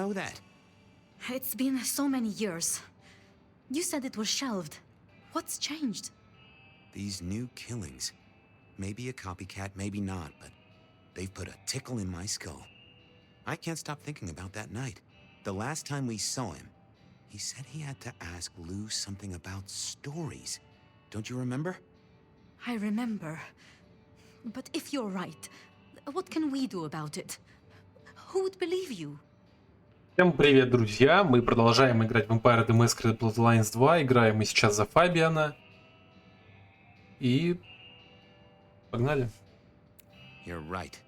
know that? It's been so many years. You said it was shelved. What's changed? These new killings. Maybe a copycat, maybe not, but they've put a tickle in my skull. I can't stop thinking about that night. The last time we saw him, he said he had to ask Lou something about stories. Don't you remember? I remember. But if you're right, what can we do about it? Who would believe you? Всем привет, друзья! Мы продолжаем играть в Empire the Masquerade Bloodlines 2. Играем мы сейчас за Фабиана. И... погнали. You're right.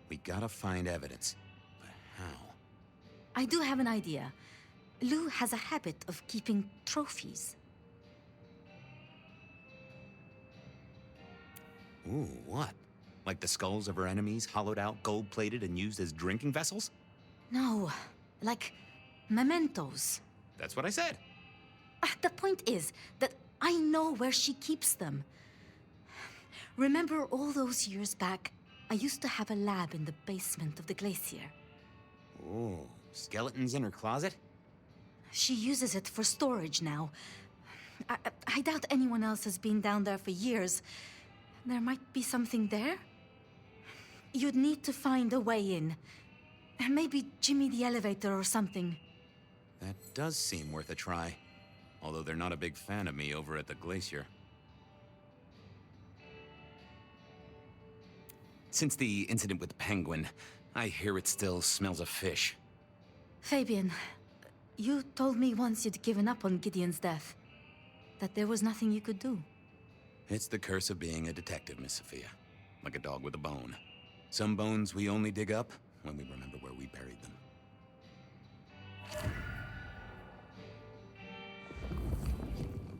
We gotta find evidence. But how? I do have an idea. Lou has a habit of keeping trophies. Ooh, what? Like the skulls of her enemies, hollowed out, gold-plated, and used as drinking vessels? No, like mementos. That's what I said. The point is that I know where she keeps them. Remember all those years back, I used to have a lab in the basement of the glacier. Ooh, skeletons in her closet? She uses it for storage now. I doubt anyone else has been down there for years. There might be something there. You'd need to find a way in. Maybe Jimmy the elevator or something. That does seem worth a try. Although they're not a big fan of me over at the glacier. Since the incident with the penguin, I hear it still smells of fish. Fabian, you told me once you'd given up on Gideon's death. That there was nothing you could do. It's the curse of being a detective, Miss Sophia. Like a dog with a bone. Some bones we only dig up when we remember where we buried them.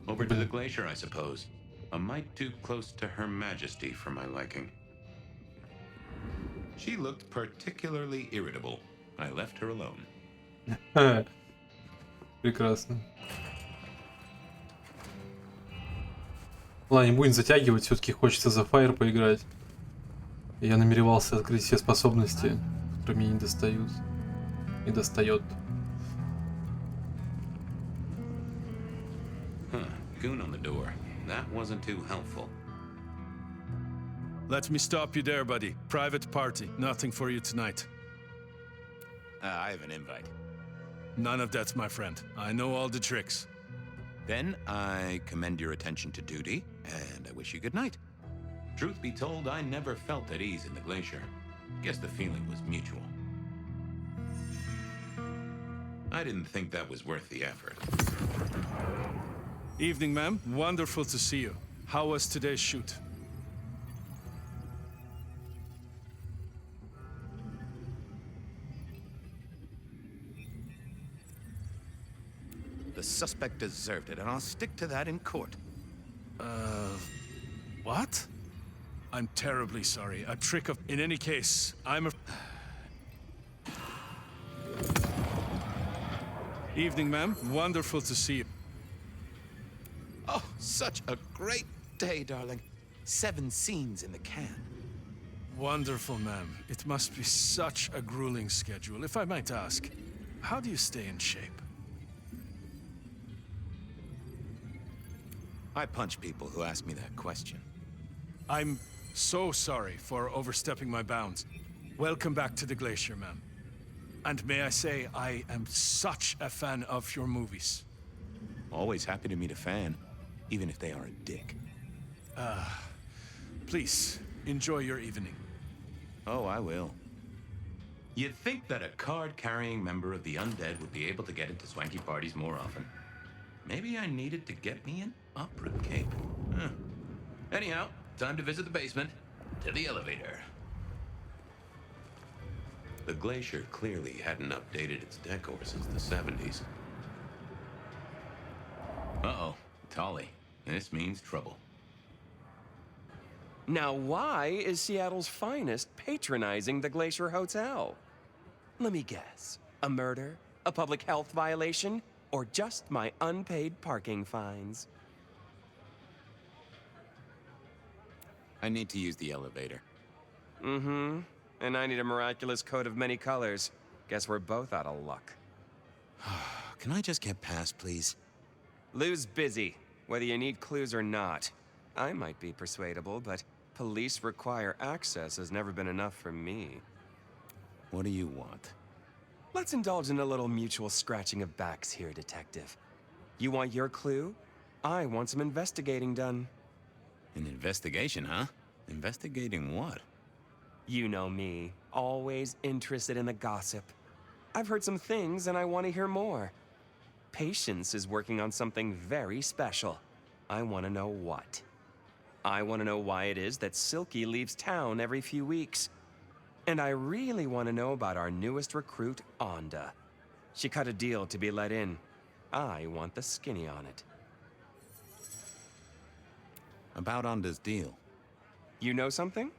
Over to the glacier, I suppose. A mite too close to Her Majesty for my liking. She looked particularly irritable. I left her alone. Прекрасно. Ладно, не будем затягивать, все-таки хочется за Fire поиграть. Я намеревался открыть все способности, которые мне не достают. Не достает. Huh, goon on the door. That wasn't too helpful. Let me stop you there, buddy. Private party. Nothing for you tonight. I have an invite. None of that, my friend. I know all the tricks. Then I commend your attention to duty, and I wish you good night. Truth be told, I never felt at ease in the glacier. Guess the feeling was mutual. I didn't think that was worth the effort. Evening, ma'am. Wonderful to see you. How was today's shoot? The suspect deserved it, and I'll stick to that in court. What? I'm terribly sorry. A trick of... In any case, I'm a... Evening, ma'am. Wonderful to see you. Oh, such a great day, darling. 7 scenes in the can. Wonderful, ma'am. It must be such a grueling schedule. If I might ask, how do you stay in shape? I punch people who ask me that question. I'm so sorry for overstepping my bounds. Welcome back to the glacier, ma'am. And may I say, I am such a fan of your movies. Always happy to meet a fan, even if they are a dick. Please, enjoy your evening. Oh, I will. You'd think that a card-carrying member of the undead would be able to get into swanky parties more often. Maybe I needed to get me an opera cape. Huh. Anyhow, time to visit the basement. To the elevator. The glacier clearly hadn't updated its decor since the 70s. Uh-oh, Tolly. This means trouble. Now, why is Seattle's finest patronizing the Glacier Hotel? Let me guess. A murder? A public health violation? Or just my unpaid parking fines? I need to use the elevator. Mm-hmm. And I need a miraculous coat of many colors. Guess we're both out of luck. Can I just get past, please? Lou's busy, whether you need clues or not. I might be persuadable, but police require access has never been enough for me. What do you want? Let's indulge in a little mutual scratching of backs here, Detective. You want your clue? I want some investigating done. An investigation, huh? Investigating what? You know me, always interested in the gossip. I've heard some things and I want to hear more. Peyshens is working on something very special. I want to know what. I want to know why it is that Silky leaves town every few weeks. And I really want to know about our newest recruit, Onda. She cut a deal to be let in. I want the skinny on it. About Onda's deal. You know something?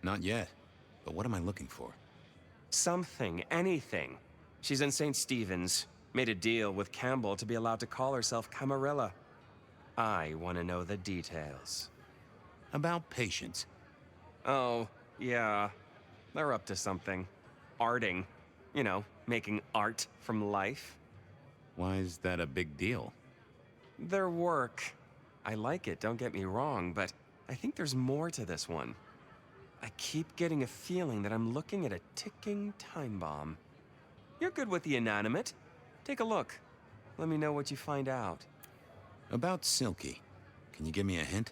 Not yet. But what am I looking for? Something, anything. She's in St. Stephen's. Made a deal with Campbell to be allowed to call herself Camarilla. I want to know the details. About Peyshens. Oh, yeah. They're up to something. Arting. You know, making art from life. Why is that a big deal? Their work. I like it, don't get me wrong, but I think there's more to this one. I keep getting a feeling that I'm looking at a ticking time bomb. You're good with the inanimate. Take a look. Let me know what you find out. About Silky. Can you give me a hint?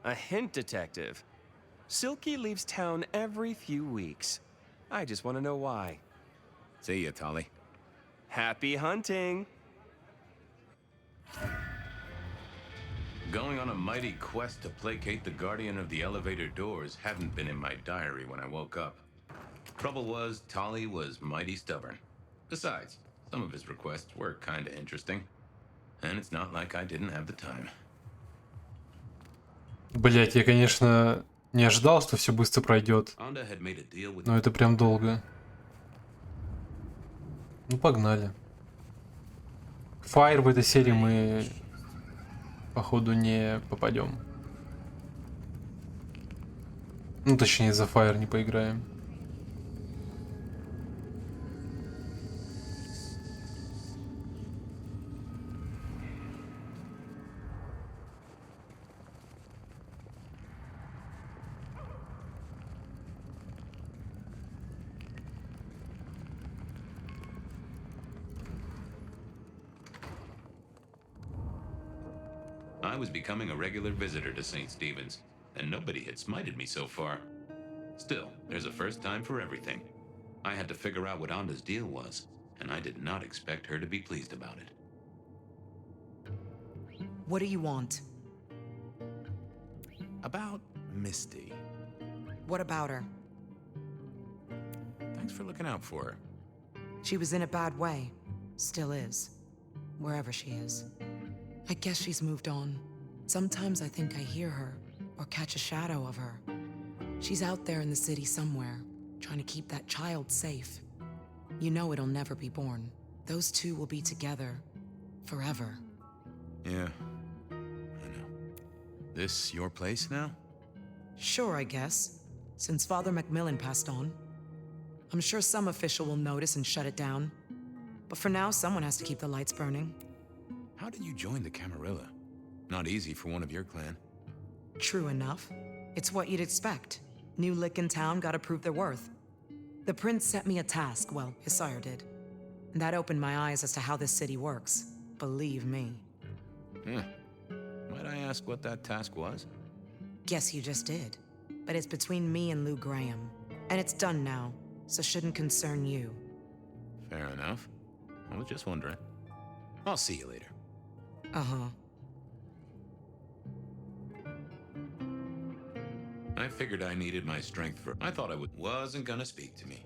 A hint, Detective. Silky leaves town every few weeks. I just want to know why. See ya, Tolly. Happy hunting! Going on a mighty quest to placate the guardian of the elevator doors hadn't been in my diary when I woke up. Trouble was, Tolly was mighty stubborn. Besides, some of his requests were kinda interesting. And it's not like I didn't have the time. Блять, я, конечно, не ожидал, что все быстро пройдет. Онда had made a deal with... Но это прям долго. Ну, погнали. Фаер в этой серии мы, походу, не попадем. Ну, точнее, за Фаер не поиграем. I was becoming a regular visitor to St. Stephen's, and nobody had smited me so far. Still, there's a first time for everything. I had to figure out what Onda's deal was, and I did not expect her to be pleased about it. What do you want? About Misty. What about her? Thanks for looking out for her. She was in a bad way. Still is. Wherever she is. I guess she's moved on. Sometimes I think I hear her, or catch a shadow of her. She's out there in the city somewhere, trying to keep that child safe. You know it'll never be born. Those two will be together. Forever. Yeah, I know. This your place now? Sure, I guess. Since Father Macmillan passed on. I'm sure some official will notice and shut it down. But for now, someone has to keep the lights burning. How did you join the Camarilla? Not easy for one of your clan. True enough. It's what you'd expect. New lick in town gotta prove their worth. The prince set me a task, well, his sire did. And that opened my eyes as to how this city works. Believe me. Might I ask what that task was? Guess you just did. But it's between me and Lou Graham. And it's done now, so shouldn't concern you. Fair enough. I was just wondering. I'll see you later. Uh-huh. I figured I needed my strength for... I thought wasn't gonna speak to me.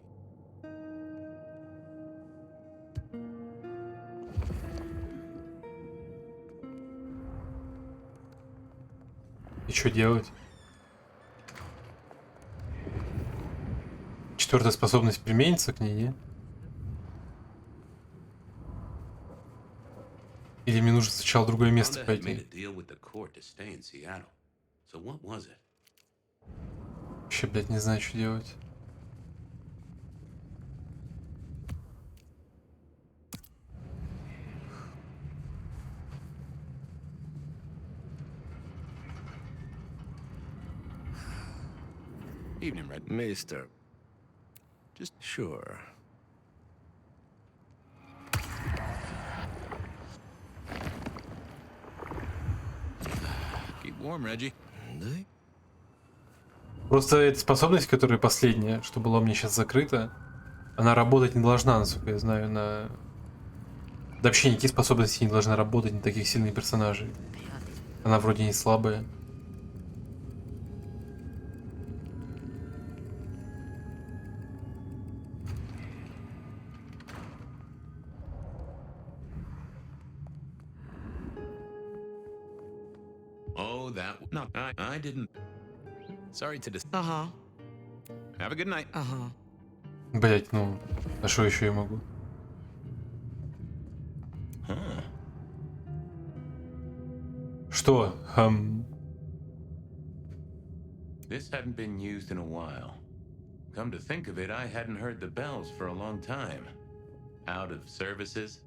И что делать? Четвертая способность применится к ней, не? Или мне нужно сначала в другое место Onda had made a пойти? deal with the court to stay in Seattle. So what was it? Вообще, блядь, не знаю, что делать. Evening, Red. Mister. Just sure. Keep warm, Reggie. Да? Просто эта способность, которая последняя, что была у меня сейчас закрыта, она работать не должна, насколько я знаю, на... Да вообще никакие способности не должны работать на таких сильных персонажей. Она вроде не слабая. Oh, that... No, I didn't... Sorry to dis... Uh-huh. Have a good night. Uh-huh. Блять, ну, а что еще я могу? Что? This hadn't been used in a while. Come to think of it, I hadn't heard the bells for a long time. Out of services?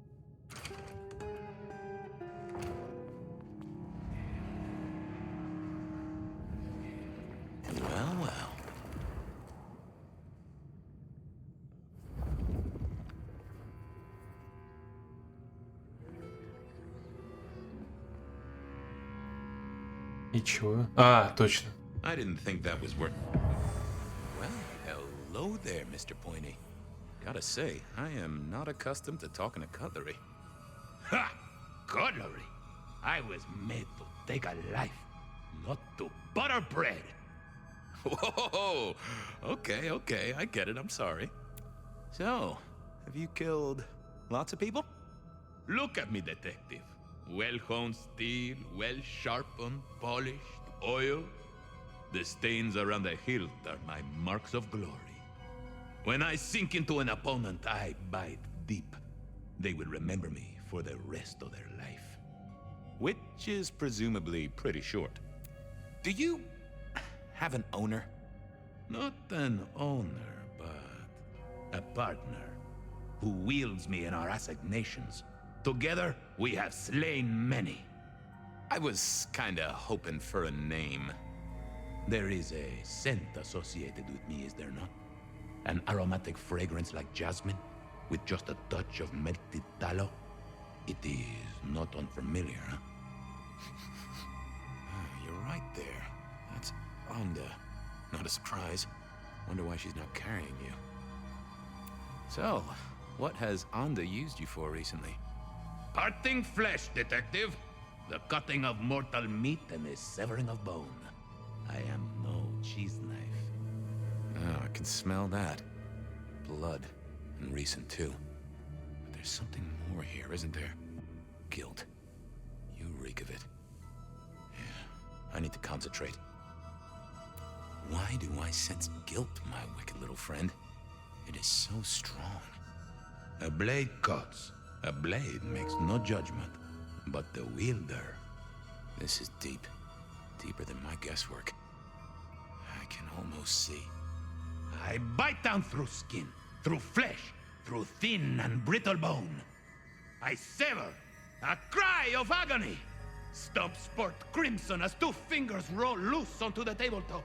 Well, well. И чего? А, точно. I didn't think that was worth... Well, hello there, Mr. Pointy. Gotta say, I am not accustomed to talking to cutlery. Ha! Cutlery! I was made to take a life, not to butter bread. Whoa! Okay, I get it, I'm sorry. So, have you killed lots of people? Look at me, detective. Well-honed steel, well-sharpened, polished, oil. The stains around the hilt are my marks of glory. When I sink into an opponent, I bite deep. They will remember me for the rest of their life. Which is presumably pretty short. Do you have an owner? Not an owner, but a partner who wields me in our assignations. Together, we have slain many. I was kinda hoping for a name. There is a scent associated with me, is there not? An aromatic fragrance like jasmine, with just a touch of melted tallow. It is not unfamiliar, huh? You're right there. That's Onda. Not a surprise. Wonder why she's not carrying you. So, what has Onda used you for recently? Parting flesh, detective. The cutting of mortal meat and the severing of bone. I am no cheese knife. Oh, I can smell that. Blood. And recent, too. But there's something more here, isn't there? Guilt. You reek of it. Yeah, I need to concentrate. Why do I sense guilt, my wicked little friend? It is so strong. A blade cuts. A blade makes no judgment. But the wielder... This is deep. Deeper than my guesswork. I can almost see. I bite down through skin, through flesh, through thin and brittle bone. I sever, a cry of agony. Stumps spurt crimson as 2 fingers roll loose onto the tabletop.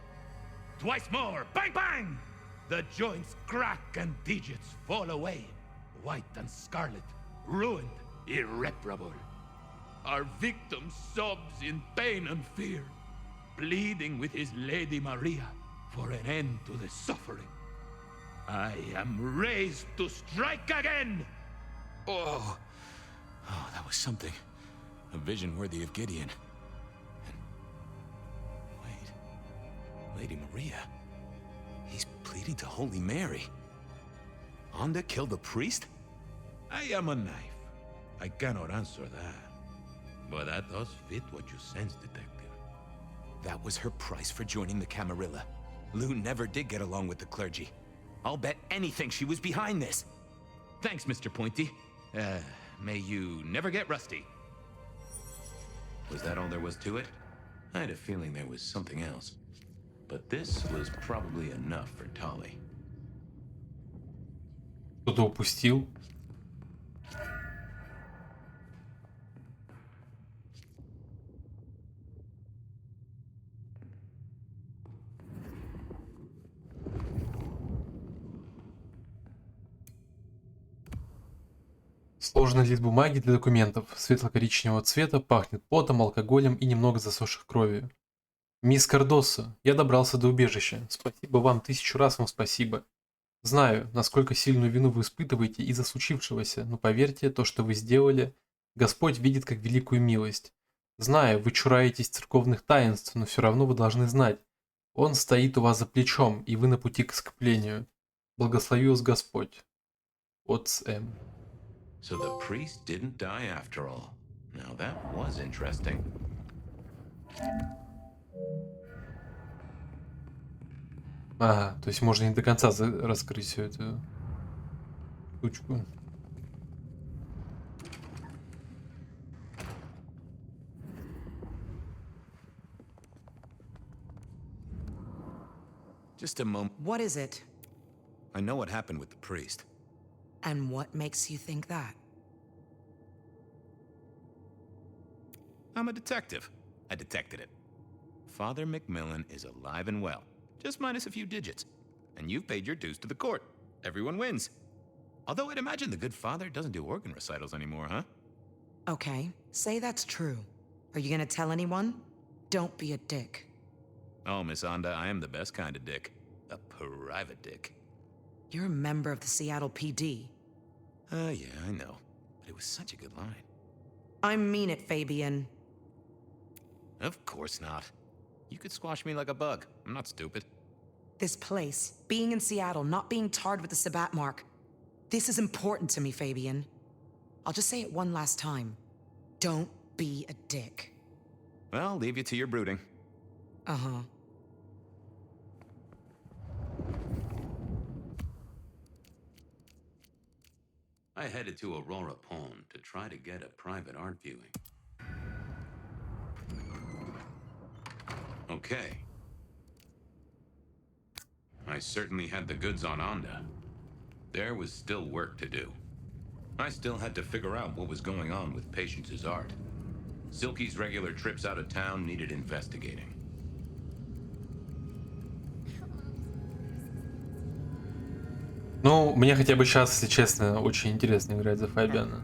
Twice more, bang bang! The joints crack and digits fall away. White and scarlet, ruined, irreparable. Our victim sobs in pain and fear, pleading with his Lady Maria for an end to the suffering. I am raised to strike again! Oh, that was something. A vision worthy of Gideon. And... wait. Lady Maria. He's pleading to Holy Mary. Onda killed the priest? I am a knife. I cannot answer that. But that does fit what you sense, detective. That was her price for joining the Camarilla. Lou never did get along with the clergy. I'll bet anything she was behind this. Thanks, Mr. Pointy. May you never get rusty. Was that all there was to it? I had a feeling there was something else. But this was probably enough for Tolly. Кто-то упустил. Сложный лист бумаги для документов. Светло-коричневого цвета, пахнет потом, алкоголем и немного засохшей кровью. Мисс Кардоссо, я добрался до убежища. Спасибо вам, 1000 раз вам спасибо. Знаю, насколько сильную вину вы испытываете из-за случившегося, но поверьте, то, что вы сделали, Господь видит как великую милость. Знаю, вы чураетесь церковных таинств, но все равно вы должны знать. Он стоит у вас за плечом, и вы на пути к искуплению. Благослови вас Господь. От М. So the priest didn't die after all. Now that was interesting. Ага, то есть можно не до конца раскрыть всю эту штучку. Just a moment. What is it? I know what happened with the priest. And what makes you think that? I'm a detective. I detected it. Father McMillan is alive and well, just minus a few digits. And you've paid your dues to the court. Everyone wins. Although I'd imagine the good father doesn't do organ recitals anymore, huh? Okay, say that's true. Are you gonna tell anyone? Don't be a dick. Oh, Miss Onda, I am the best kind of dick. A private dick. You're a member of the Seattle PD. Yeah, I know. But it was such a good line. I mean it, Fabian. Of course not. You could squash me like a bug. I'm not stupid. This place, being in Seattle, not being tarred with the Sabat mark. This is important to me, Fabian. I'll just say it one last time. Don't be a dick. Well, I'll leave you to your brooding. Uh-huh. I headed to Aurora Pond to try to get a private art viewing. Okay. I certainly had the goods on Onda. There was still work to do. I still had to figure out what was going on with Peyshens's art. Silky's regular trips out of town needed investigating. Ну, мне хотя бы сейчас, если честно, очень интересно играть за Фабиана.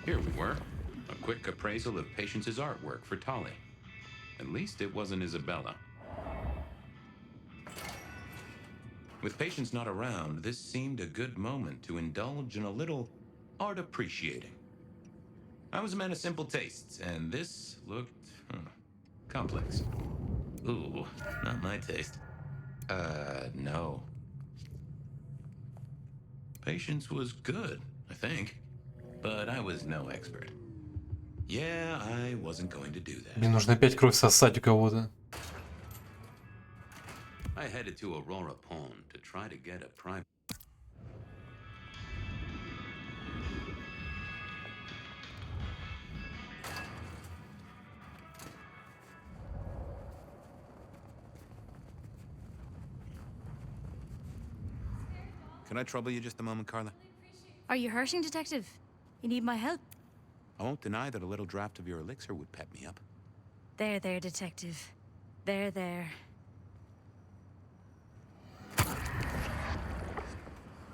Here we were. A quick appraisal of Peyshens's artwork for Tolly. At least it wasn't Isabella. With Peyshens not around, this seemed a good moment to indulge in a little art appreciating. I was a man of simple tastes, and this looked complex. Ooh, not my taste. No. Peyshens was good, I think, but I was no expert. Yeah, I wasn't going to do that. Мне нужно опять кровь сосать у кого-то. I headed to Aurora Pond to try to get a private. Can I trouble you just a moment, Carla? Are you hurting, Detective? You need my help? I won't deny that a little draft of your elixir would pep me up. There, Detective. There.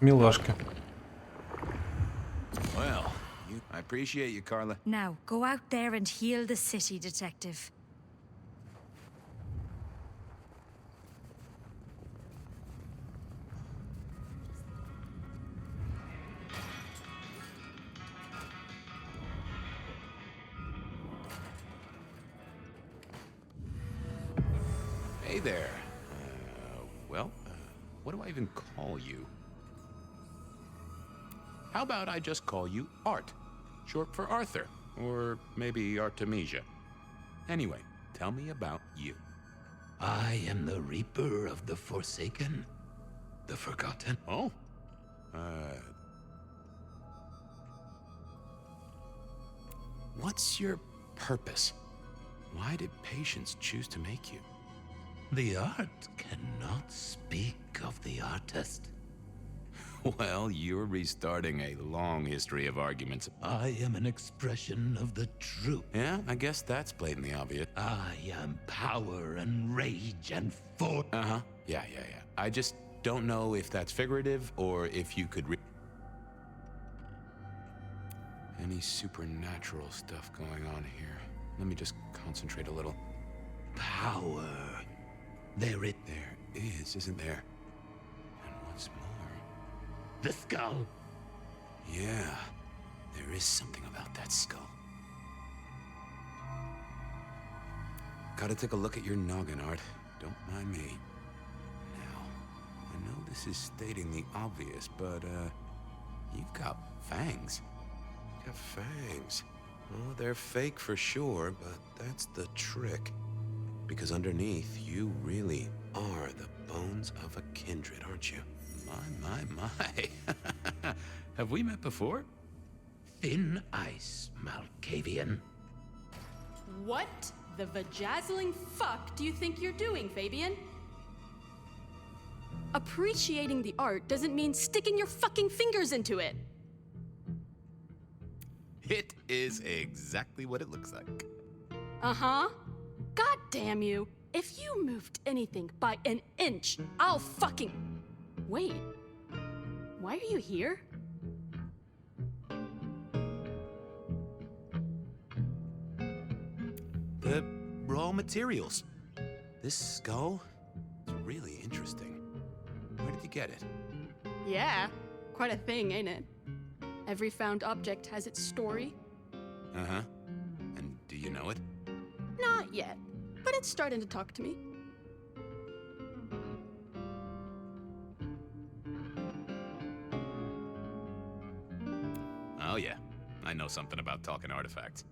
Милашка. Well, I appreciate you, Carla. Now, go out there and heal the city, Detective. Hey there. What do I even call you? How about I just call you Art, short for Arthur, or maybe Artemisia. Anyway, tell me about you. I am the Reaper of the Forsaken, the Forgotten. Oh? What's your purpose? Why did Peyshens choose to make you? The art cannot speak. artist. Well, you're restarting a long history of arguments. I am an expression of the truth. Yeah, I guess that's blatantly obvious. I am power and rage and force. Uh-huh. Yeah. I just don't know if that's figurative or if you could any supernatural stuff going on here. Let me just concentrate a little. Power. There is, isn't there? And what's more? the skull. Yeah, there is something about that skull. Gotta take a look at your noggin, Art. Don't mind me. Now, I know this is stating the obvious, but, you've got fangs. You've got fangs. Oh, they're fake for sure, but that's the trick. Because underneath, you really are the bones of a kindred, aren't you? My. Have we met before? Thin ice, Malkavian. What the vajazzling fuck do you think you're doing, Fabian? Appreciating the art doesn't mean sticking your fucking fingers into it. It is exactly what it looks like. Uh-huh. God damn you. If you moved anything by an inch, I'll fucking... Wait. Why are you here? The raw materials. This skull is really interesting. Where did you get it? Yeah. Quite a thing, ain't it? Every found object has its story. Uh-huh. And do you know it? Not yet, but it's starting to talk to me. Oh yeah, I know something about talking artifacts.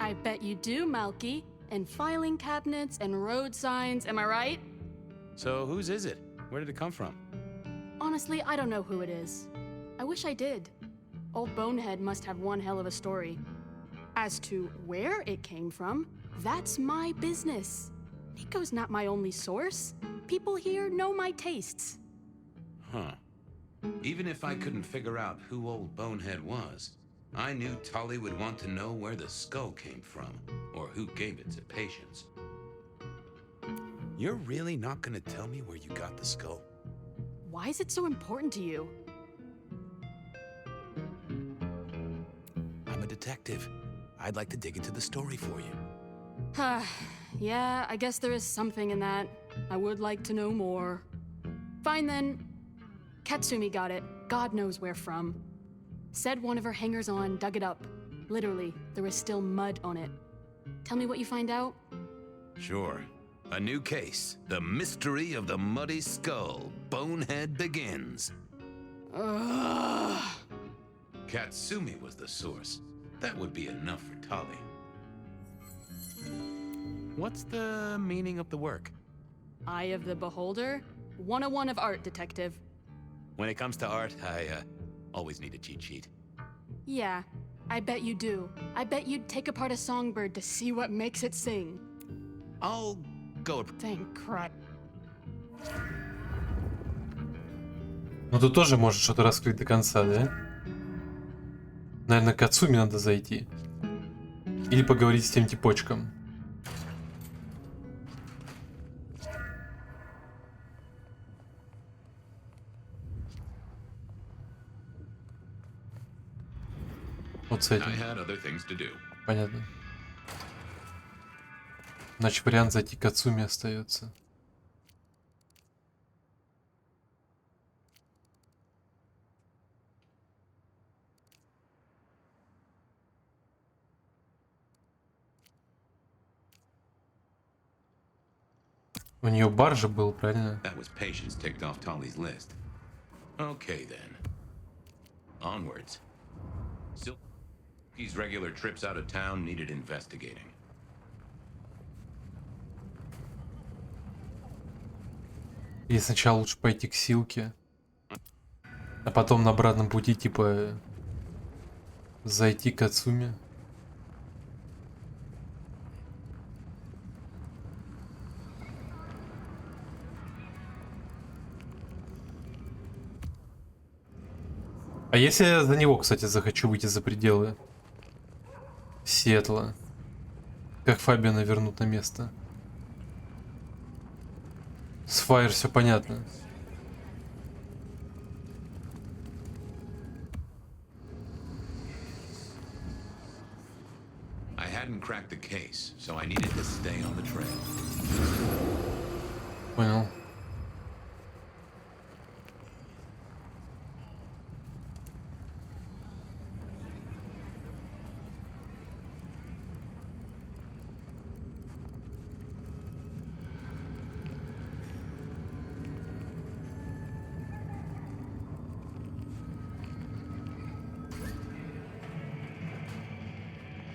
I bet you do, Malky. And filing cabinets and road signs, am I right? So whose is it? Where did it come from? Honestly, I don't know who it is. I wish I did. Old Bonehead must have one hell of a story. As to where it came from, that's my business. Nico's not my only source. People here know my tastes. Huh. Even if I couldn't figure out who old Bonehead was, I knew Tully would want to know where the skull came from, or who gave it to Peyshens. You're really not gonna tell me where you got the skull? Why is it so important to you? I'm a detective. I'd like to dig into the story for you. Yeah, I guess there is something in that. I would like to know more. Fine then. Katsumi got it. God knows where from. Said one of her hangers-on dug it up. Literally, there was still mud on it. Tell me what you find out. Sure. A new case. The mystery of the muddy skull. Bonehead begins. Ugh. Katsumi was the source. That would be enough for Tully. What's the meaning of the work? Eye of the Beholder? 101 of art, detective. When it comes to art, I always need a cheat sheet. Yeah, I bet you do. I bet you'd take apart a songbird to see what makes it sing. I'll go. Thank Christ. Ну тут тоже может что-то раскрыть до конца, да? Наверное, к Ацуми надо зайти. Или поговорить с тем типочком. Вот с этим. Понятно. Значит, вариант зайти к Ацуми остается. У нее бар же был, правильно? That was Peyshens ticked off Tully's list. Okay then. Onwards. Silky's regular trips out of town needed investigating. Или сначала лучше пойти к Силке, а потом на обратном пути, типа, зайти к Ацуми. А если я за него, кстати, захочу выйти за пределы Сиэтла? Как Фабиана вернут на место? С Файр все понятно. I hadn't cracked the case, so I needed to stay on the trail. Понял.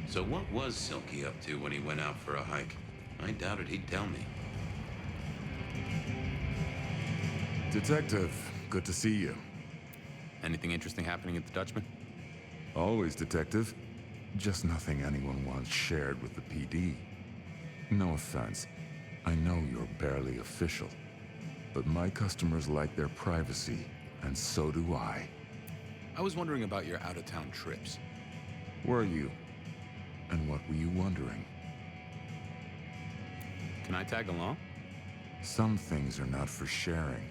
So what was Silky up to when he went out for a hike? I doubted he'd tell me. Detective, good to see you. Anything interesting happening at the Dutchman? Always, Detective. Just nothing anyone wants shared with the PD. No offense. I know you're barely official. But my customers like their privacy, and so do I. I was wondering about your out-of-town trips. Were you? And what were you wondering? Can I tag along? Some things are not for sharing.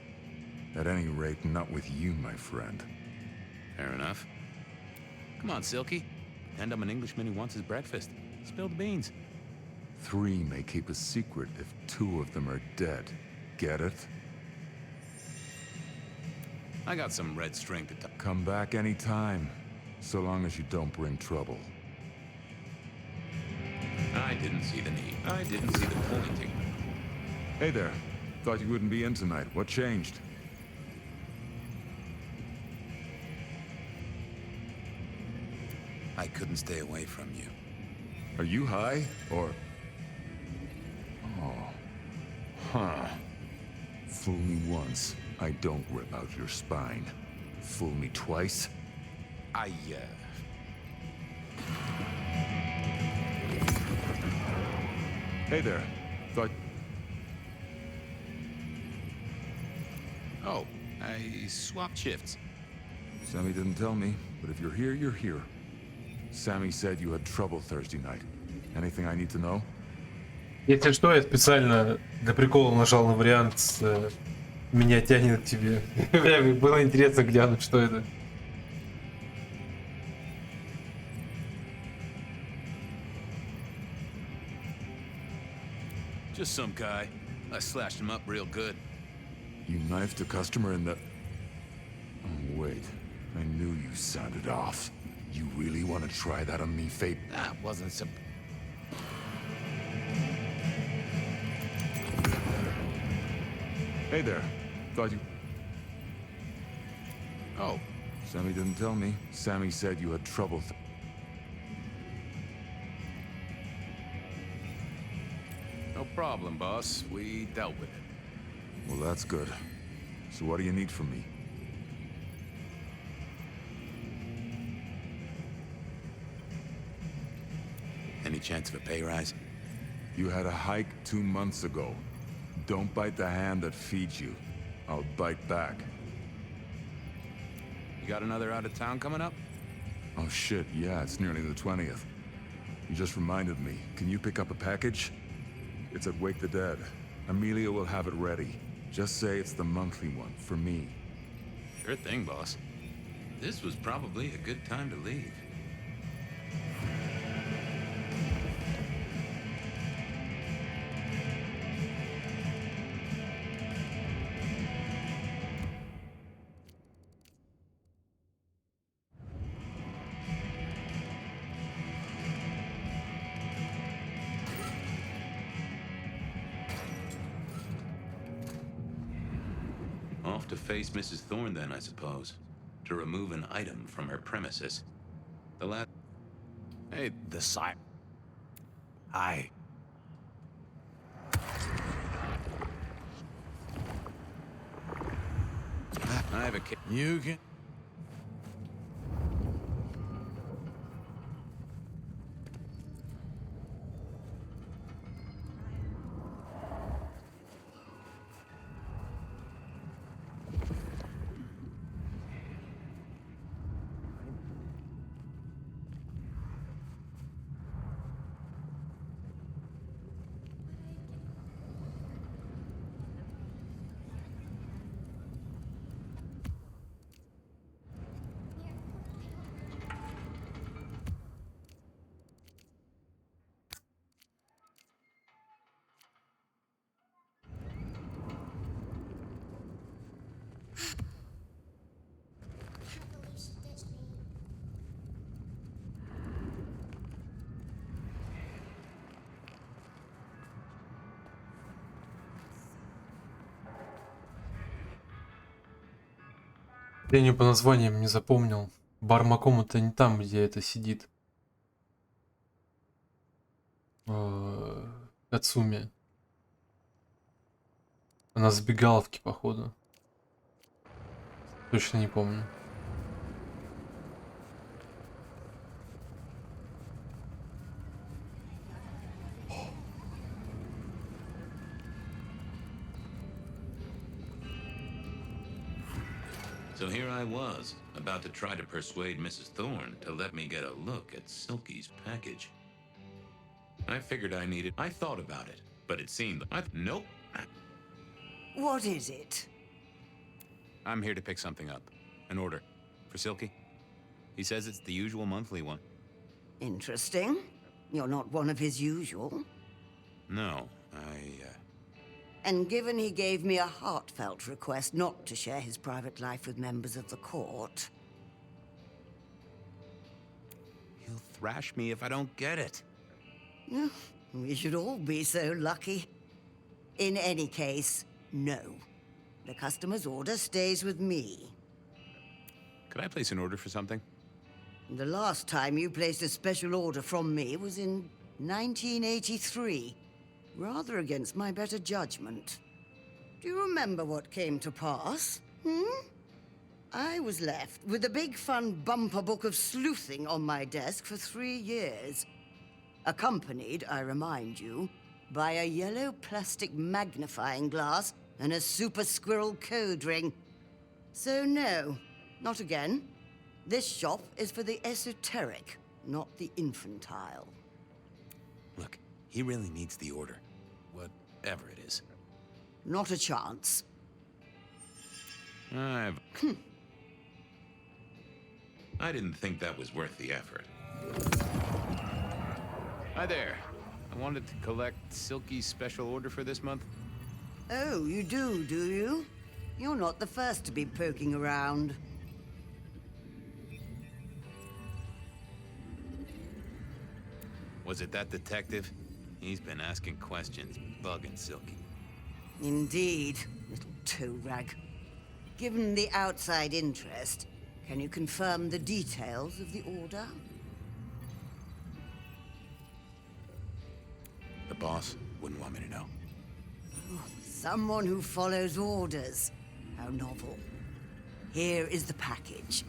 At any rate, not with you, my friend. Fair enough. Come on, Silky. Pretend I'm an Englishman who wants his breakfast. Spill the beans. 3 may keep a secret if 2 of them are dead. Get it? I got some red string to tie. Come back anytime, so long as you don't bring trouble. I didn't see the need. I didn't see the pointing. Hey there. Thought you wouldn't be in tonight. What changed? I couldn't stay away from you. Are you high, or... Oh. Huh. Fool me once, I don't rip out your spine. Fool me twice? Hey there. Thought... Oh, I swapped shifts. Sammy didn't tell me, but if you're here, you're here. Sammy said you had trouble Thursday night. Anything I need to know? Если что, я специально для прикола нажал на вариант с «Меня тянет к тебе». Было интересно глянуть, что это. Just some guy. I slashed him up real good. You knifed a customer in the... Oh, wait. I knew you sounded off. You really want to try that on me, Fabe? That wasn't some... Hey there. Thought you... Oh, Sammy didn't tell me. Sammy said you had trouble no problem, boss. We dealt with it. Well, that's good. So what do you need from me? Any chance of a pay rise? You had a hike 2 months ago. Don't bite the hand that feeds you. I'll bite back. You got another out of town coming up? Oh shit, yeah, it's nearly the 20th. You just reminded me. Can you pick up a package? It's at Wake the Dead. Amelia will have it ready. Just say it's the monthly one, for me. Sure thing, boss. This was probably a good time to leave. Off to face Mrs. Thorne then, I suppose. To remove an item from her premises. The last... Hey, the side. I have a kid. You can... Я не по названиям не запомнил. Бармаком-то не там, где это сидит. Кацуми. Она с бегаловки, походу. Точно не помню. So here I was, about to try to persuade Mrs. Thorne to let me get a look at Silky's package. I figured I thought about it, but it seemed, nope. What is it? I'm here to pick something up. An order. For Silky. He says it's the usual monthly one. Interesting. You're not one of his usual. No, And given he gave me a heartfelt request not to share his private life with members of the court... He'll thrash me if I don't get it. We should all be so lucky. In any case, no. The customer's order stays with me. Could I place an order for something? The last time you placed a special order from me was in 1983. Rather against my better judgment. Do you remember what came to pass? I was left with a big fun bumper book of sleuthing on my desk for 3 years. Accompanied, I remind you, by a yellow plastic magnifying glass and a super squirrel code ring. So no, not again. This shop is for the esoteric, not the infantile. Look, he really needs the order. Whatever it is. Not a chance. I didn't think that was worth the effort. Hi there. I wanted to collect Silky's special order for this month. Oh, you do you? You're not the first to be poking around. Was it that detective? He's been asking questions, bugging Silky. Indeed, little toe rag. Given the outside interest, can you confirm the details of the order? The boss wouldn't want me to know. Someone who follows orders. How novel. Here is the package.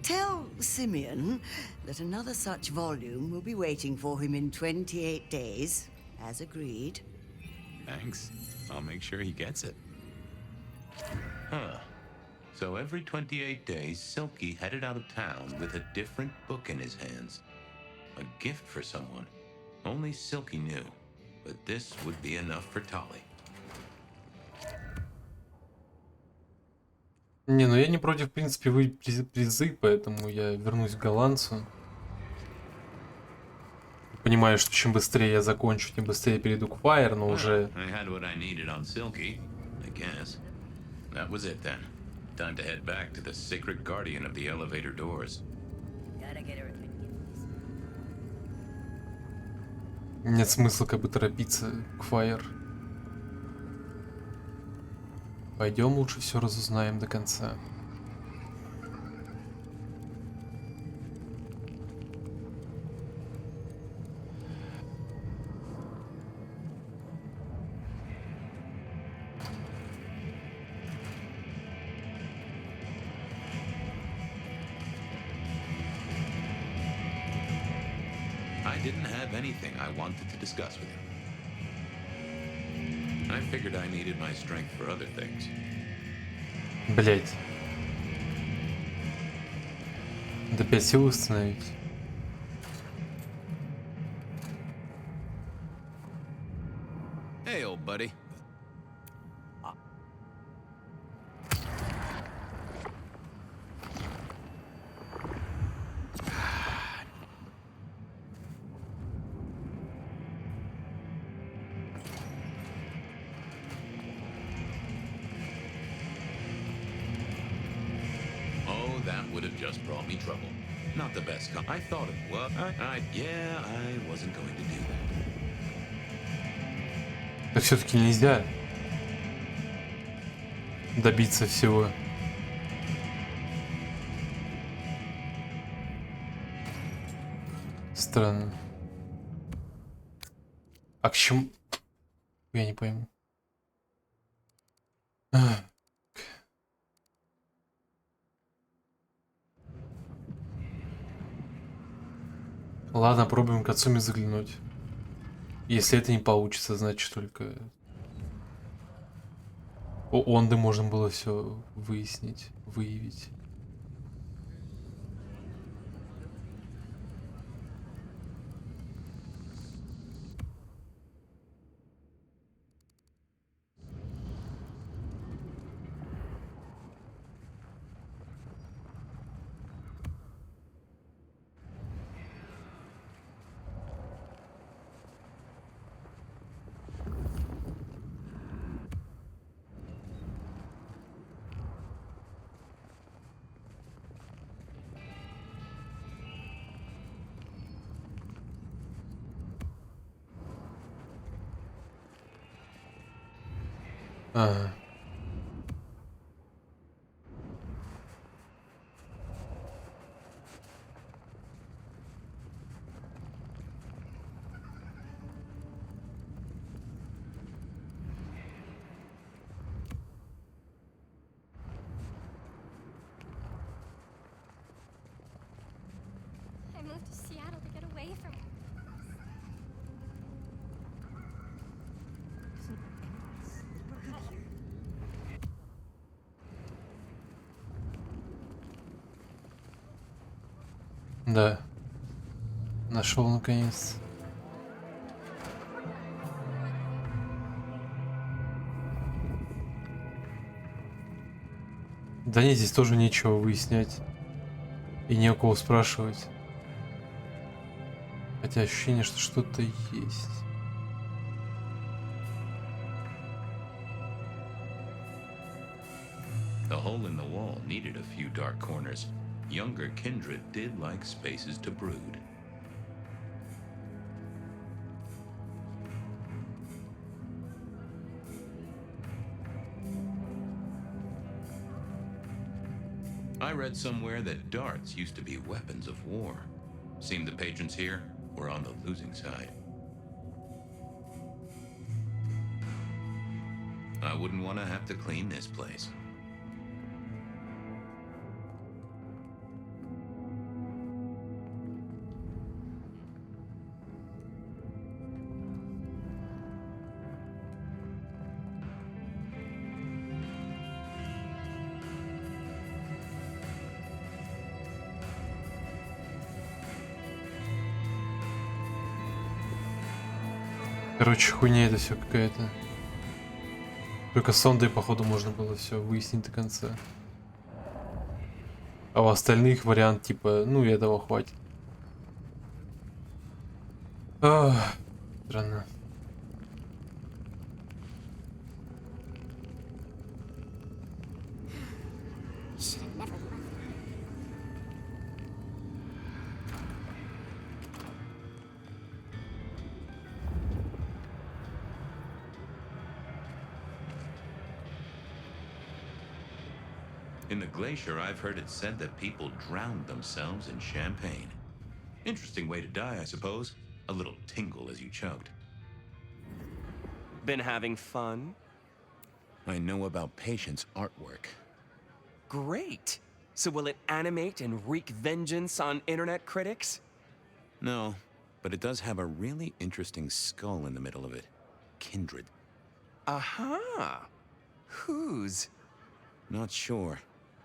Tell Simeon that another such volume will be waiting for him in 28 days, as agreed. Thanks. I'll make sure he gets it. Huh. So every 28 days, Silky headed out of town with a different book in his hands. A gift for someone. Only Silky knew. But this would be enough for Tolly. Не, ну я не против, в принципе, выиграть призы, поэтому я вернусь к голландцу. Понимаю, что чем быстрее я закончу, тем быстрее перейду к Fire, но уже... I had what I needed on Silky, I guess. That was it then. Time to head back to the sacred guardian of the elevator doors. Нет смысла как бы торопиться к Fire. Пойдем лучше все разузнаем до конца. I didn't have anything I wanted to discuss with him. I figured I needed my strength for other things. Блять. До 5 сил установить. Hey, old buddy. That would have just brought me trouble. Not the best. I thought it was. Yeah, I wasn't going to do that. Так все-таки нельзя добиться всего. Странно. А к чему? Я не пойму. Ладно, пробуем к Ацуми заглянуть. Если это не получится, значит только у Онды можно было все выяснить, выявить. Ага. I moved to Seattle to get away from it. Да. Нашел наконец. Да нет, здесь тоже нечего выяснять. И не у кого спрашивать. Хотя ощущение, что что-то есть. The hole in the wall needed a few dark corners. Younger kindred did like spaces to brood. I read somewhere that darts used to be weapons of war. Seemed the patrons here were on the losing side. I wouldn't want to have to clean this place. Короче, хуйня это все какая-то. Только с Ондой, походу, можно было все выяснить до конца. А у остальных вариант типа, ну и этого хватит. Странно. Should have never left. In the glacier, I've heard it said that people drowned themselves in champagne. Interesting way to die, I suppose. A little tingle as you choked. Been having fun? I know about Peyshent's artwork. Great! So will it animate and wreak vengeance on internet critics? No, but it does have a really interesting skull in the middle of it. Kindred. Aha! Whose? Not sure,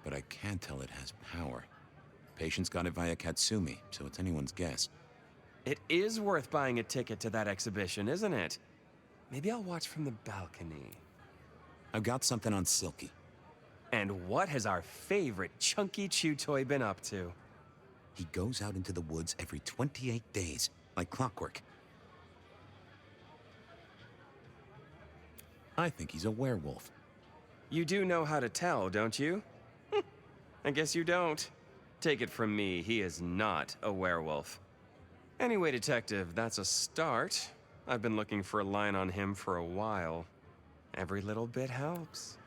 but I can tell it has power. Peyshent's got it via Katsumi, so it's anyone's guess. It is worth buying a ticket to that exhibition, isn't it? Maybe I'll watch from the balcony. I've got something on Silky. And what has our favorite chunky chew toy been up to? He goes out into the woods every 28 days, like clockwork. I think he's a werewolf. You do know how to tell, don't you? I guess you don't. Take it from me, he is not a werewolf. Anyway, Detective, that's a start. I've been looking for a line on him for a while. Every little bit helps.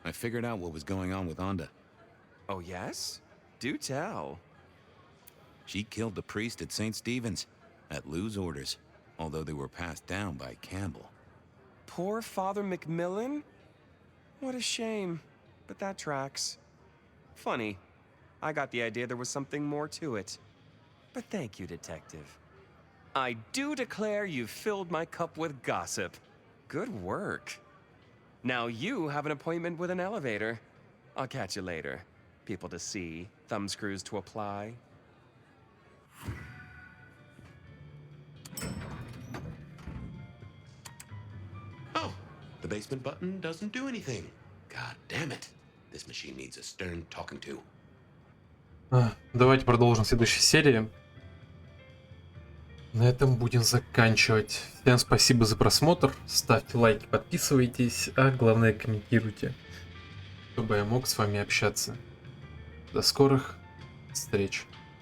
I figured out what was going on with Onda. Oh, yes? Do tell. She killed the priest at St. Stephen's, at Lou's orders, although they were passed down by Campbell. Poor Father Macmillan? What a shame, but that tracks. Funny, I got the idea there was something more to it. But thank you, Detective. I do declare you've filled my cup with gossip. Good work. Now you have an appointment with an elevator. I'll catch you later. People to see, thumbscrews to apply. Oh, the basement button doesn't do anything. God damn it. This machine needs a stern talking to. Давайте продолжим в следующей серии. На этом будем заканчивать. Всем спасибо за просмотр. Ставьте лайки, подписывайтесь, а главное комментируйте, чтобы я мог с вами общаться. До скорых встреч.